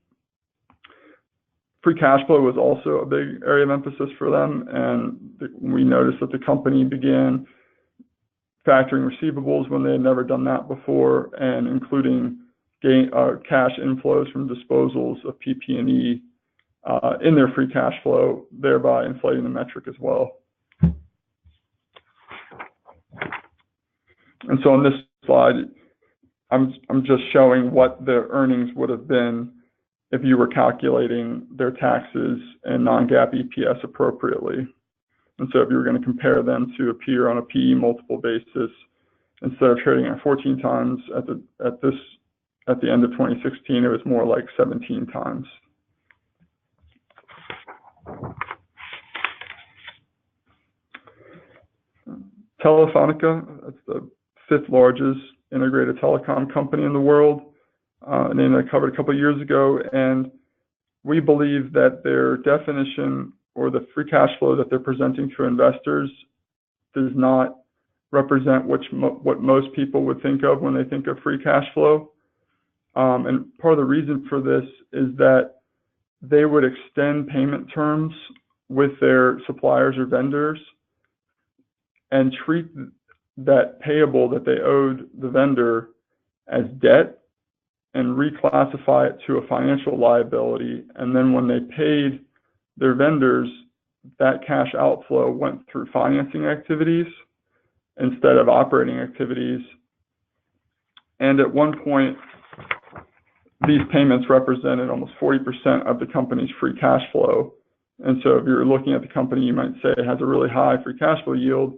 Free cash flow was also a big area of emphasis for them, and we noticed that the company began factoring receivables when they had never done that before, and including cash inflows from disposals of PP&E in their free cash flow, thereby inflating the metric as well. And so on this slide, I'm just showing what their earnings would have been if you were calculating their taxes and non-GAAP EPS appropriately. And so if you were going to compare them to a peer on a PE multiple basis, instead of trading at 14 times at the end of 2016, it was more like 17 times. Telefonica, that's the 5th largest integrated telecom company in the world. A name that I covered a couple of years ago, and we believe that their definition or the free cash flow that they're presenting to investors does not represent what most people would think of when they think of free cash flow. And part of the reason for this is that they would extend payment terms with their suppliers or vendors and treat that payable that they owed the vendor as debt and reclassify it to a financial liability. And then when they paid their vendors, that cash outflow went through financing activities instead of operating activities. And at one point, these payments represented almost 40% of the company's free cash flow. And so if you're looking at the company, you might say it has a really high free cash flow yield.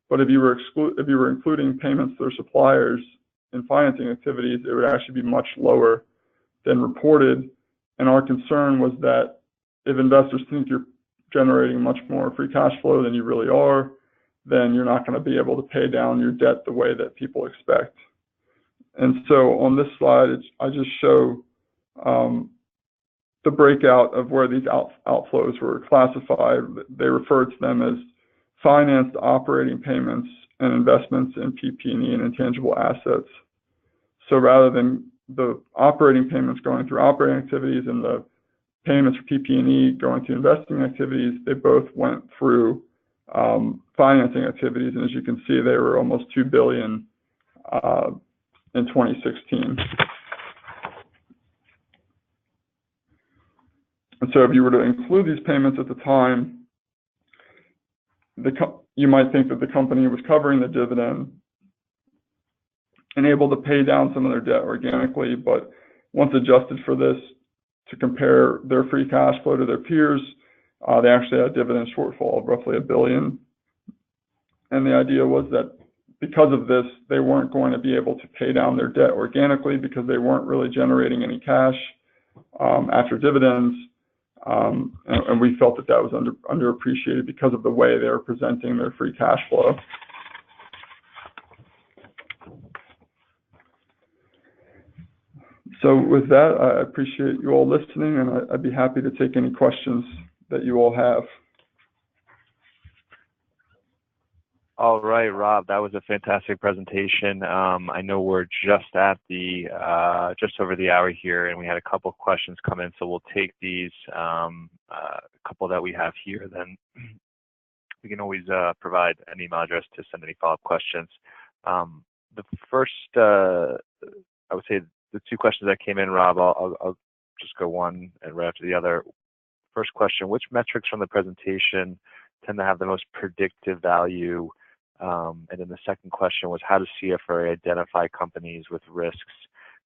But if you were including payments to their suppliers in financing activities, it would actually be much lower than reported. And our concern was that if investors think you're generating much more free cash flow than you really are, then you're not going to be able to pay down your debt the way that people expect. And so on this slide, I just show the breakout of where these outflows were classified. They refer to them as financed operating payments and investments in PP&E and intangible assets. So rather than the operating payments going through operating activities and the payments for PP&E going to investing activities, they both went through financing activities. And as you can see, they were almost $2 billion in 2016. And so if you were to include these payments at the time, you might think that the company was covering the dividend and able to pay down some of their debt organically, but once adjusted for this to compare their free cash flow to their peers, they actually had a dividend shortfall of roughly $1 billion. And the idea was that because of this, they weren't going to be able to pay down their debt organically because they weren't really generating any cash after dividends. And we felt that that was underappreciated because of the way they were presenting their free cash flow. So with that, I appreciate you all listening, and I'd be happy to take any questions that you all have. All right, Rob, that was a fantastic presentation. I know we're just at the just over the hour here, and we had a couple of questions come in, so we'll take these couple that we have here. Then we can always provide an email address to send any follow-up questions. The first, I would say, the two questions that came in, Rob, I'll just go one and right after the other. First question: which metrics from the presentation tend to have the most predictive value? And then the second question was, how does CFRA identify companies with risks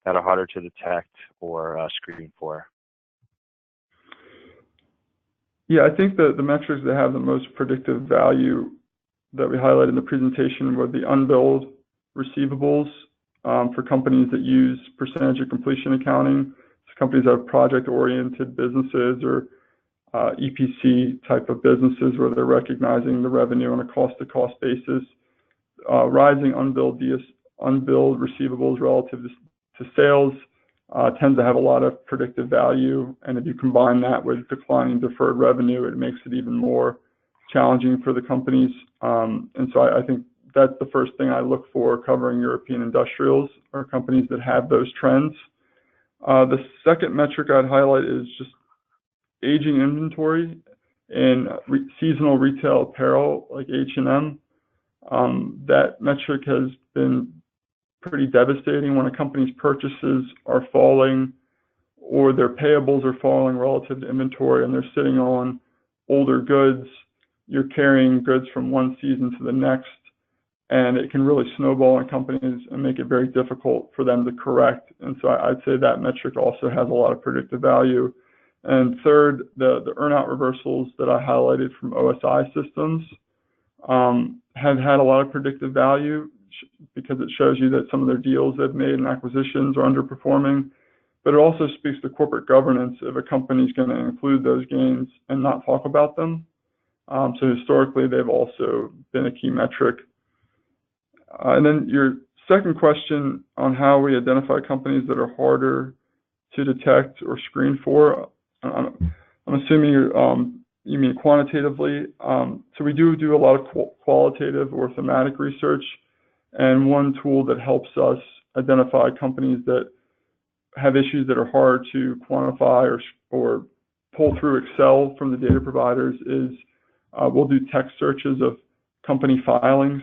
that are harder to detect or screen for? Yeah, I think that the metrics that have the most predictive value that we highlighted in the presentation were the unbilled receivables for companies that use percentage of completion accounting. So companies that have project-oriented businesses or EPC type of businesses where they're recognizing the revenue on a cost-to-cost basis. Rising unbilled receivables relative to sales tends to have a lot of predictive value, and if you combine that with declining deferred revenue, it makes it even more challenging for the companies. And so I think that's the first thing I look for covering European industrials, or companies that have those trends. The second metric I'd highlight is just aging inventory in seasonal retail apparel like H&M. That metric has been pretty devastating when a company's purchases are falling or their payables are falling relative to inventory and they're sitting on older goods. You're carrying goods from one season to the next, and it can really snowball in companies and make it very difficult for them to correct. And so I'd say that metric also has a lot of predictive value. And third, the earn-out reversals that I highlighted from OSI systems have had a lot of predictive value because it shows you that some of their deals they've made and acquisitions are underperforming. But it also speaks to corporate governance if a company is going to include those gains and not talk about them. So historically, they've also been a key metric. And then your second question on how we identify companies that are harder to detect or screen for, I'm assuming you mean quantitatively. So we do a lot of qualitative or thematic research, and one tool that helps us identify companies that have issues that are hard to quantify or pull through Excel from the data providers is we'll do text searches of company filings.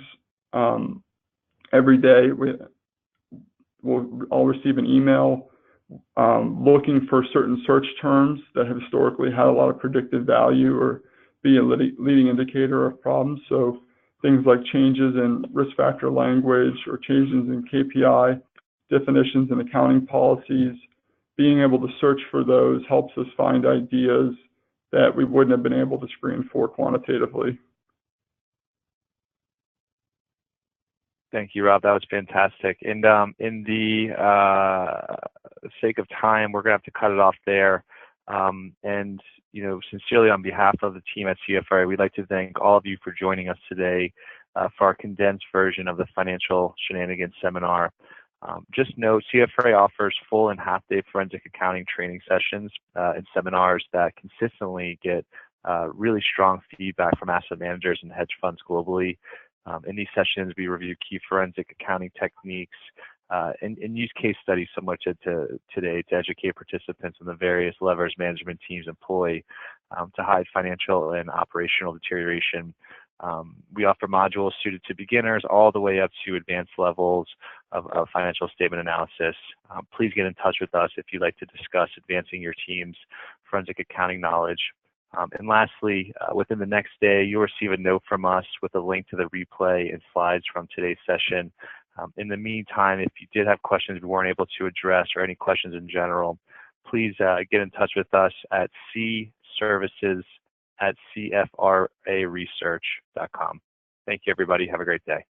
Every day I'll receive an email looking for certain search terms that have historically had a lot of predictive value or be a leading indicator of problems. So things like changes in risk factor language or changes in KPI definitions and accounting policies, being able to search for those helps us find ideas that we wouldn't have been able to screen for quantitatively. Thank you, Rob. That was fantastic. And in the sake of time, we're going to have to cut it off there. And, sincerely on behalf of the team at CFRA, we'd like to thank all of you for joining us today for our condensed version of the Financial Shenanigans seminar. Just note, CFRA offers full and half-day forensic accounting training sessions and seminars that consistently get really strong feedback from asset managers and hedge funds globally. In these sessions, we review key forensic accounting techniques and use case studies similar to today to educate participants on the various levers management teams employ to hide financial and operational deterioration. We offer modules suited to beginners all the way up to advanced levels of financial statement analysis. Please get in touch with us if you'd like to discuss advancing your team's forensic accounting knowledge. And lastly, within the next day, you'll receive a note from us with a link to the replay and slides from today's session. In the meantime, if you did have questions we weren't able to address or any questions in general, please get in touch with us at cservices@cfraresearch.com. Thank you, everybody. Have a great day.